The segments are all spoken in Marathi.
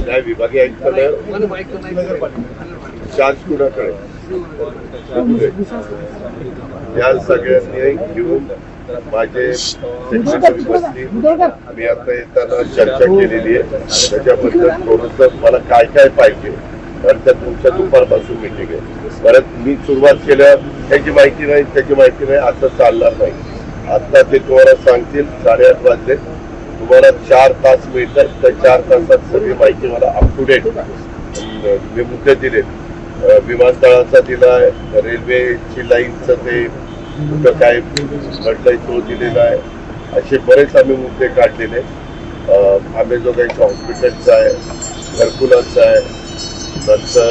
नाही विभागीय आयुक्तालय चार्ज कुणाकडे या सगळ्यांनी घेऊन माझे सेक्रेटरी बसली. मी आता येताना चर्चा केलेली आहे त्याच्याबद्दल थोडंसं मला काय काय पाहिजे कारण त्या तुमच्या दुपारपासून मिटिंग आहे. परत मी सुरुवात केल्या त्याची माहिती नाही असं चालणार नाही. आता ते तुम्हाला सांगतील 8:30 वाजले तुम्हाला 4 तास मिळतात त्या 4 तासात सगळी माहिती मला अप टू डेट मी मुद्दे दिले. विमानतळाचा दिलाय रेल्वेची लाईनचं ते कुठं काय घडलंय तो दिलेला आहे. असे बरेच आम्ही मुद्दे काढलेले. अंबेजोगाईच्या हॉस्पिटलचा आहे घरकुलाचा आहे नंतर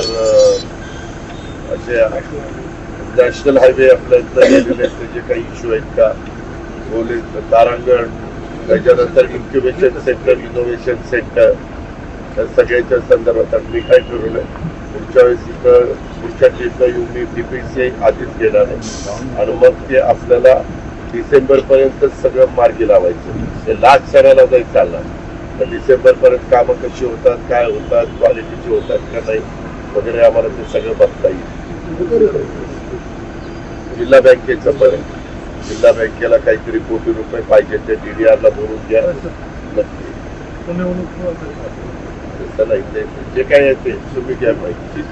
असे नॅशनल हायवे आपल्या जे काही इश्यू आहेत का बोले तारांगण त्याच्यानंतर इन्क्युबेशन सेंटर इनोव्हेशन सेंटर या सगळ्याच्या संदर्भात मी काय ठरवलंय पुढच्या वेळेस इथं पुढच्या ट्रीपला येऊन मी DPCI आधीच घेणार आहे आणि मग ते आपल्याला डिसेंबर पर्यंत सगळं मार्गी लावायचं. ते लास्ट क्षणाला काही चालणार तर डिसेंबर पर्यंत कामं कशी होतात काय होतात क्वालिटीची होतात का नाही वगैरे आम्हाला ते सगळं बघता येईल. जिल्हा बँकेचं पण जिल्हा बँकेला काहीतरी कोटी रुपये पाहिजे ते DDR ला भरून घ्या नक्की. तसं नाही ते जे काय आहे ते तुम्ही घ्या माहिती.